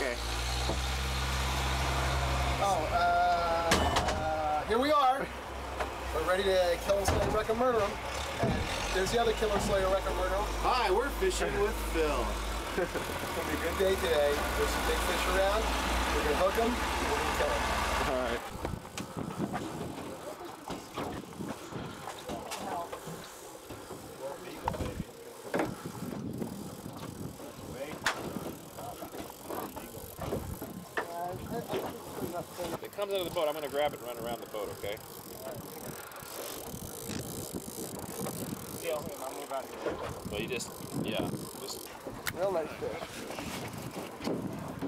Okay. Oh, here we are. We're ready to kill and slay, wreck and murder them. And there's the other killer, slayer, wreck and murder them. Hi, we're fishing with Phil. It's gonna be a good day today. There's some big fish around. We're gonna hook them. We're gonna kill them. All right. If it comes out of the boat, I'm going to grab it and run around the boat, okay? Yeah, I'll move out here. Well, you just, yeah. Just. Real nice fish.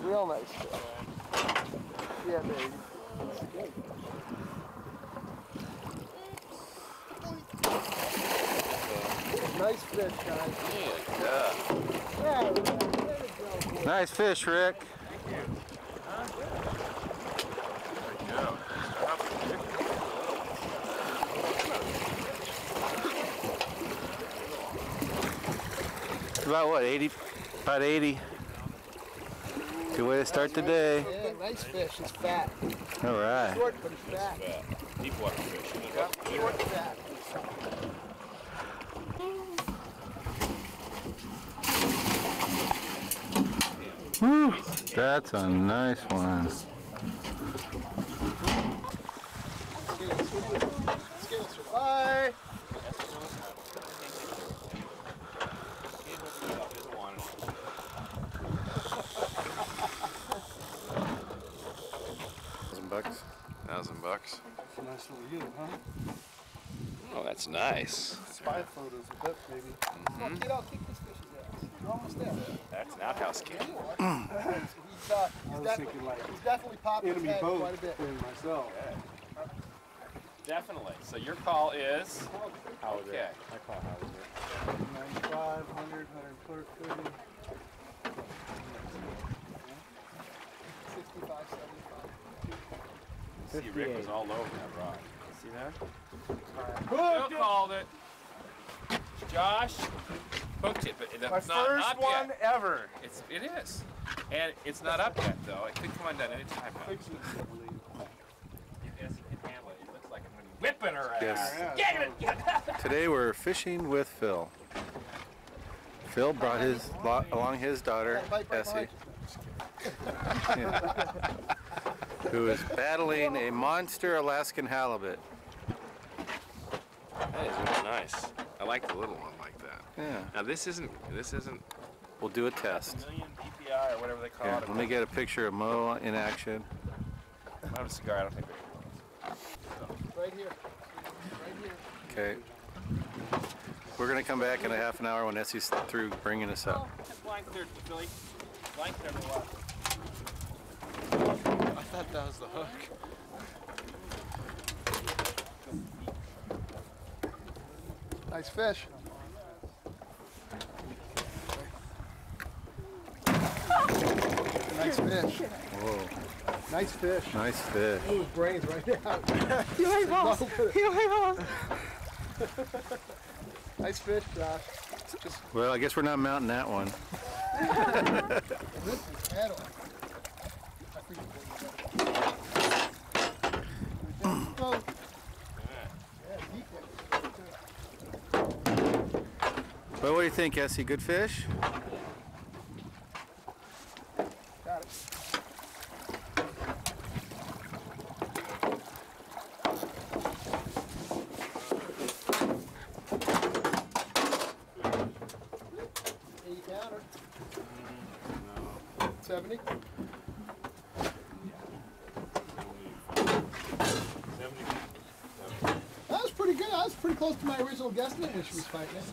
Real nice fish. Yeah, baby. Nice fish, guys. Yeah. Nice fish, Rick. Thank you. There we go. About what, 80? About 80. Good way to start the day. Yeah, nice fish. It's fat. All right. Short, but it's fat. Deep water fish. Yeah, short and fat. Woo, that's a nice one. Bye. $1,000. That's a nice little unit, huh? Oh, that's nice. Spy photos of it, maybe. Mm-hmm. Kid, I'll kick this fish's ass. You're almost there. That's an outhouse kid. He's definitely popping his head quite a bit. Myself. Yeah. Definitely. So your call is? Okay. I call Halibut. 95, 100, 130. 65, 75. See, Rick was all over that rod. See that? Right. Phil called it. Josh hooked it, but it's My not first up one yet. ever. It is. And it's not up yet, though. It could come undone any time now. Yes, he can handle it. It looks like I'm going to be whipping her ass. Yes. Get it! Today we're fishing with Phil. Phil brought along his daughter, Essie, who is battling a monster Alaskan halibut. That is really nice. I like the little one like that. Yeah. Now this isn't. We'll do a test. Million DPI or whatever they call Here, it. let me get a picture of Mo in action. I have a cigar. I don't think. Right here. Right here. Okay. We're gonna come back in a half an hour when Essie's through bringing us up. Blind cleared, Billy. Blind cleared a lot. I thought that was the hook. Nice fish. Nice fish. Whoa. Nice fish. Nice fish. Ooh, his brains right now. You ain't balls. You ain't balls. Nice fish, Josh. Well, I guess we're not mounting that one. This is head on. Well, what do you think, Essie? Good fish? Got it. $80 pounder. 70. 70. That was pretty good. That was pretty close to my original guesstimate when she was fighting it.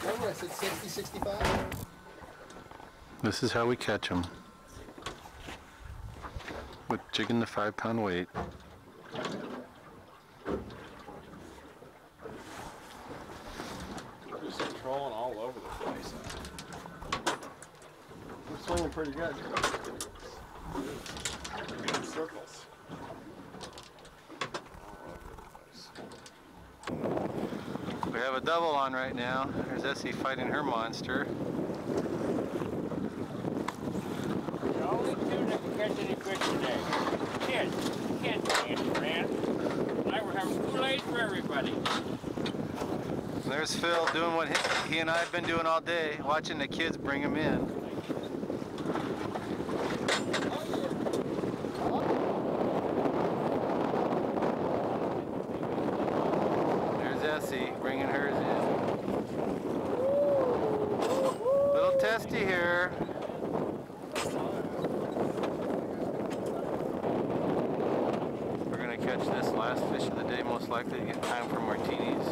Remember I said 60, 65? This is how we catch them. With jigging the 5-pound weight. Just trolling all over the place. We're swinging pretty good. We're in circles. We have a double on right now. There's Essie fighting her monster. only two that can catch any fish today. Kids, can't do it, man. Tonight we're having Kool-Aid for everybody. There's Phil doing what he and I have been doing all day, watching the kids bring him in. There's Essie bringing hers in. Little testy here. We're going to catch this last fish of the day, most likely to get time for martinis.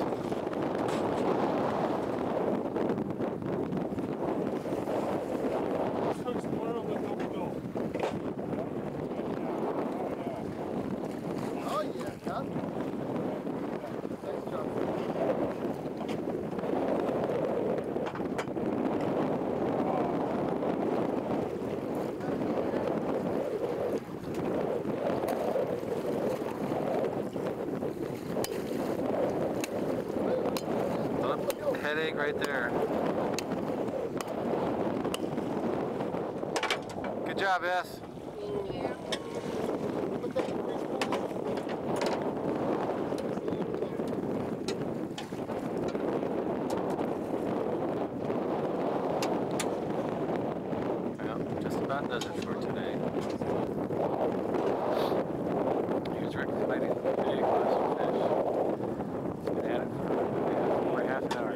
Headache right there. Good job, S. Well, just about does it for today. Here's Rick fighting a big monster fish. Been at it for over half an hour.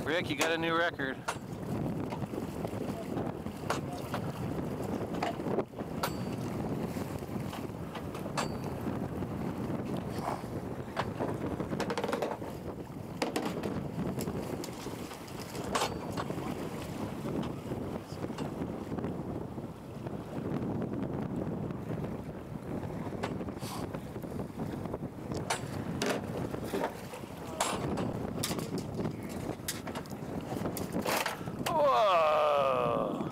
Rick, you got a new record. Whoa!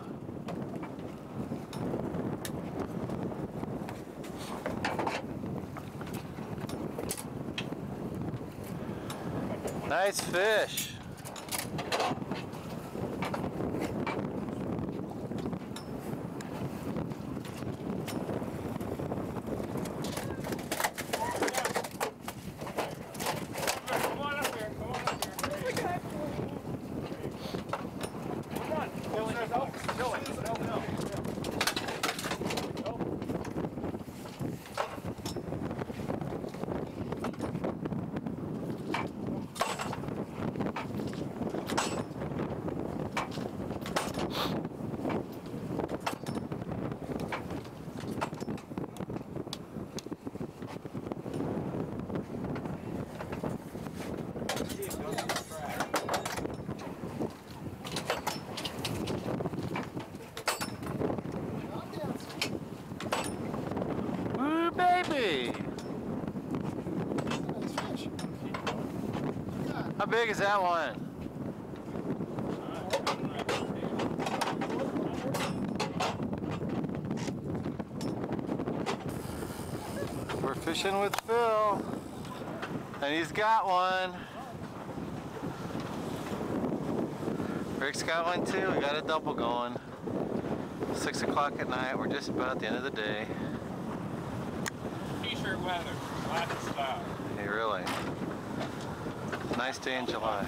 Nice fish. Woo, baby! How big is that one? We're fishing with Phil, and he's got one. Rick's got one too. We got a double going. 6 o'clock at night. We're just about at the end of the day. T-shirt weather, glad to stop. Hey, really. Nice day in July.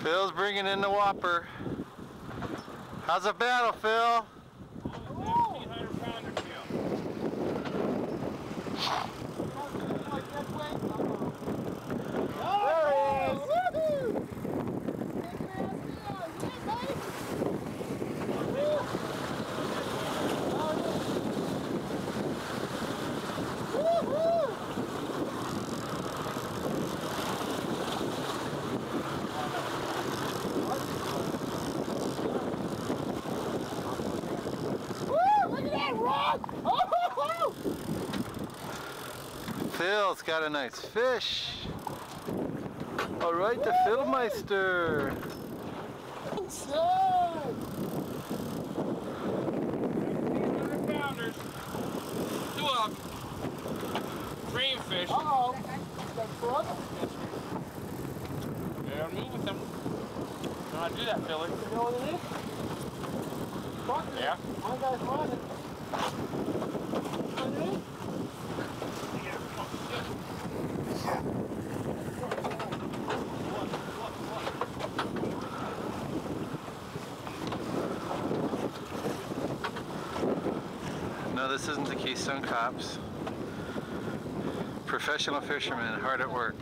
Phil's bringing in the whopper. How's the battle, Phil? 1,700 pounder kill. Phil's got a nice fish. All right, the Philmeister. 800 pounders. 2 of them. Cream fish. Uh-oh. Got front? Yeah, move with them. Know how to do that, Philly. You know what it is? Fuck it. Yeah. One guy's running. What it is? No, this isn't the Keystone Cops. Professional fishermen, hard at work.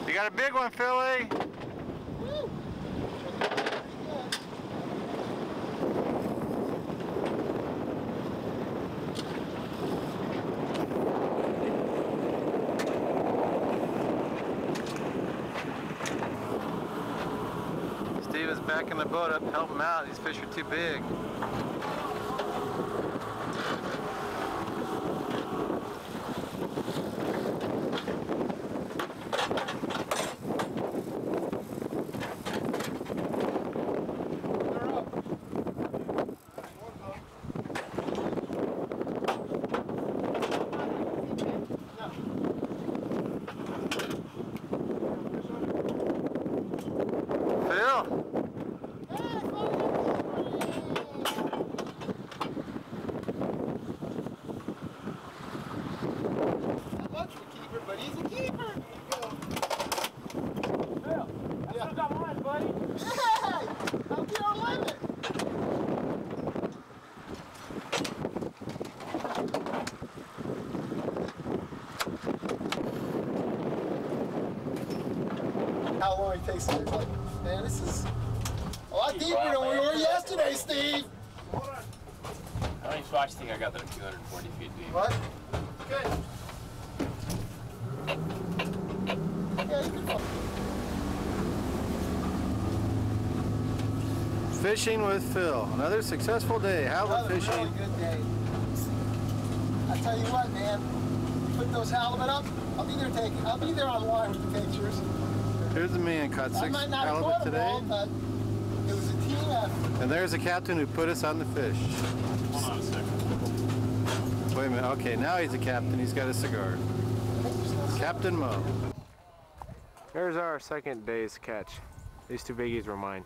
You got a big one, Philly. Steve is backing the boat up, help him out. These fish are too big. But he's a keeper. Phil, I still got mine, buddy. Hey! I'll be on limit. How long it takes to like, man, this is a lot deeper than we were yesterday, Steve. How many spots do you think I got that are 240 feet deep? What? Good. Yeah, you can fuck. Fishing with Phil. Another successful day. Halibut Another fishing. really good day. I tell you what, man. Put those halibut up. I'll be there online with the pictures. Here's the man caught I 6 might not have halibut caught them today. all, but it was a team effort. And there's the captain who put us on the fish. Hold on a second. Wait a minute. Okay, now he's a captain. He's got a cigar. Captain Mo. There's our second day's catch. These 2 biggies were mine.